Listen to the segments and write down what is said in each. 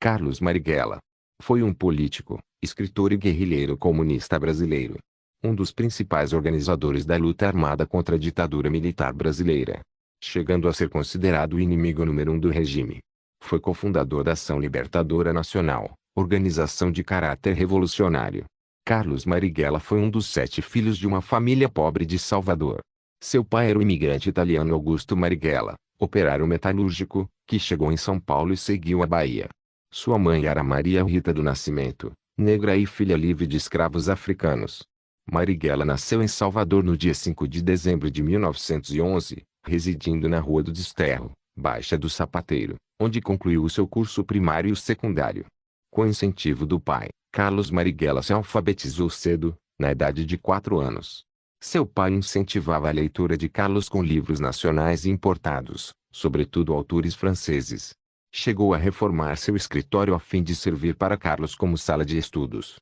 Carlos Marighella foi um político, escritor e guerrilheiro comunista brasileiro. Um dos principais organizadores da luta armada contra a ditadura militar brasileira, chegando a ser considerado o inimigo número um do regime. Foi cofundador da Ação Libertadora Nacional, organização de caráter revolucionário. Carlos Marighella foi um dos 7 filhos de uma família pobre de Salvador. Seu pai era o imigrante italiano Augusto Marighella, operário metalúrgico, que chegou em São Paulo e seguiu a Bahia. Sua mãe era Maria Rita do Nascimento, negra e filha livre de escravos africanos. Marighella nasceu em Salvador no dia 5 de dezembro de 1911, residindo na Rua do Desterro, Baixa do Sapateiro, onde concluiu o seu curso primário e secundário. Com incentivo do pai, Carlos Marighella se alfabetizou cedo, na idade de 4 anos. Seu pai incentivava a leitura de Carlos com livros nacionais e importados, sobretudo autores franceses. Chegou a reformar seu escritório a fim de servir para Carlos como sala de estudos.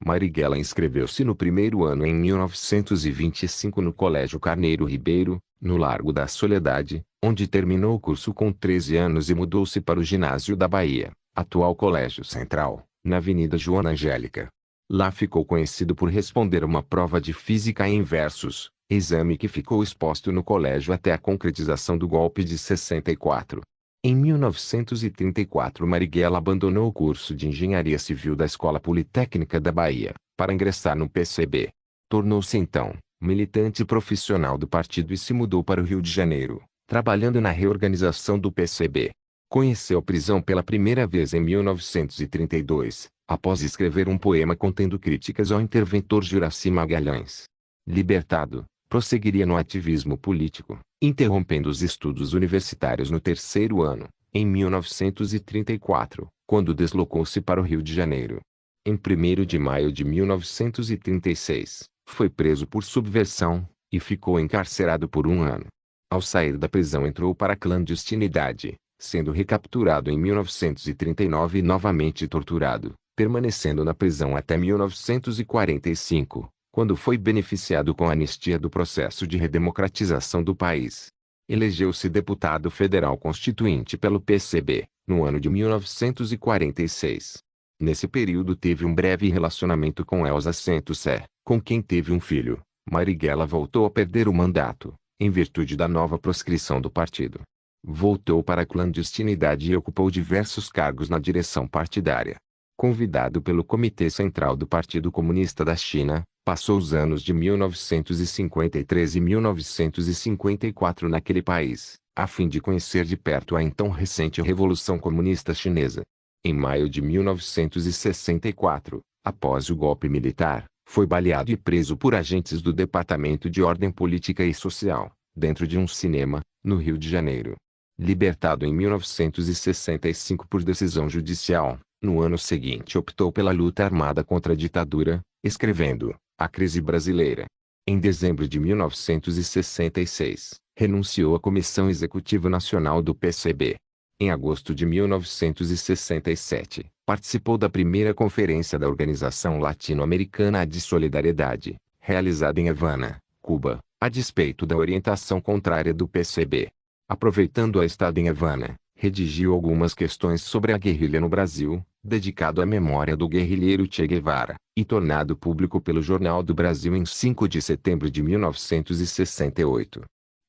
Marighella inscreveu-se no primeiro ano em 1925 no Colégio Carneiro Ribeiro, no Largo da Soledade, onde terminou o curso com 13 anos e mudou-se para o Ginásio da Bahia, atual Colégio Central, na Avenida Joana Angélica. Lá ficou conhecido por responder uma prova de física em versos, exame que ficou exposto no colégio até a concretização do golpe de 64. Em 1934 Marighella abandonou o curso de Engenharia Civil da Escola Politécnica da Bahia, para ingressar no PCB. Tornou-se então militante profissional do partido e se mudou para o Rio de Janeiro, trabalhando na reorganização do PCB. Conheceu a prisão pela primeira vez em 1932, após escrever um poema contendo críticas ao interventor Juracy Magalhães. Libertado, prosseguiria no ativismo político, interrompendo os estudos universitários no 3º ano, em 1934, quando deslocou-se para o Rio de Janeiro. Em 1º de maio de 1936, foi preso por subversão, e ficou encarcerado por 1 ano. Ao sair da prisão entrou para a clandestinidade, sendo recapturado em 1939 e novamente torturado, permanecendo na prisão até 1945. Quando foi beneficiado com a anistia do processo de redemocratização do país. Elegeu-se deputado federal constituinte pelo PCB, no ano de 1946. Nesse período teve um breve relacionamento com Elza Santos Sé, com quem teve um filho. Marighella voltou a perder o mandato, em virtude da nova proscrição do partido. Voltou para a clandestinidade e ocupou diversos cargos na direção partidária. Convidado pelo Comitê Central do Partido Comunista da China, passou os anos de 1953 e 1954 naquele país, a fim de conhecer de perto a então recente Revolução Comunista Chinesa. Em maio de 1964, após o golpe militar, foi baleado e preso por agentes do Departamento de Ordem Política e Social, dentro de um cinema, no Rio de Janeiro. Libertado em 1965 por decisão judicial, no ano seguinte optou pela luta armada contra a ditadura, escrevendo A Crise Brasileira. Em dezembro de 1966, renunciou à Comissão Executiva Nacional do PCB. Em agosto de 1967, participou da primeira conferência da Organização Latino-Americana de Solidariedade, realizada em Havana, Cuba, a despeito da orientação contrária do PCB. Aproveitando a estada em Havana, redigiu algumas questões sobre a guerrilha no Brasil, dedicado à memória do guerrilheiro Che Guevara, e tornado público pelo Jornal do Brasil em 5 de setembro de 1968.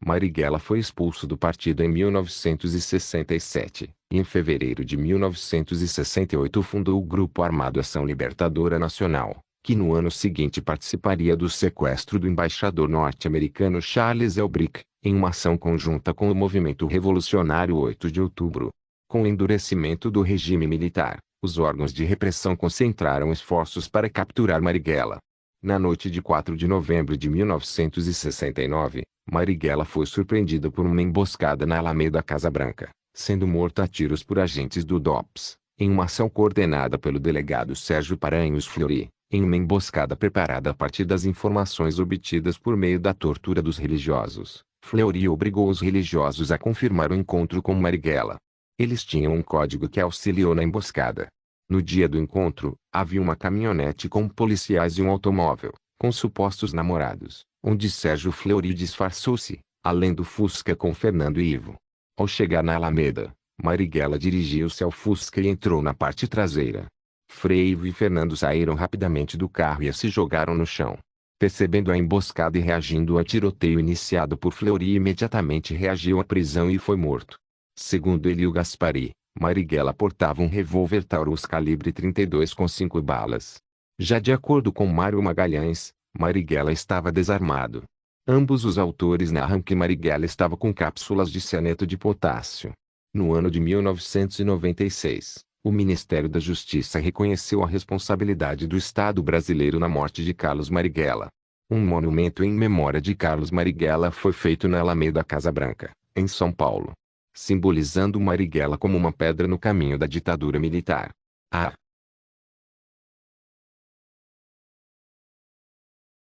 Marighella foi expulso do partido em 1967, e em fevereiro de 1968 fundou o Grupo Armado Ação Libertadora Nacional, que no ano seguinte participaria do sequestro do embaixador norte-americano Charles Elbrick, em uma ação conjunta com o movimento revolucionário 8 de outubro. Com o endurecimento do regime militar, os órgãos de repressão concentraram esforços para capturar Marighella. Na noite de 4 de novembro de 1969, Marighella foi surpreendido por uma emboscada na Alameda Casa Branca, sendo morto a tiros por agentes do DOPS, em uma ação coordenada pelo delegado Sérgio Paranhos Fleury, em uma emboscada preparada a partir das informações obtidas por meio da tortura dos religiosos. Fleury obrigou os religiosos a confirmar o encontro com Marighella. Eles tinham um código que auxiliou na emboscada. No dia do encontro, havia uma caminhonete com policiais e um automóvel, com supostos namorados, onde Sérgio Fleury disfarçou-se, além do Fusca com Fernando e Ivo. Ao chegar na Alameda, Marighella dirigiu-se ao Fusca e entrou na parte traseira. Frei Ivo e Fernando saíram rapidamente do carro e se jogaram no chão. Percebendo a emboscada e reagindo ao tiroteio iniciado por Fleury, imediatamente reagiu à prisão e foi morto. Segundo Elio Gaspari, Marighella portava um revólver Taurus calibre 32 com 5 balas. Já de acordo com Mário Magalhães, Marighella estava desarmado. Ambos os autores narram que Marighella estava com cápsulas de cianeto de potássio. No ano de 1996, o Ministério da Justiça reconheceu a responsabilidade do Estado brasileiro na morte de Carlos Marighella. Um monumento em memória de Carlos Marighella foi feito na Alameda Casa Branca, em São Paulo, simbolizando Marighella como uma pedra no caminho da ditadura militar. A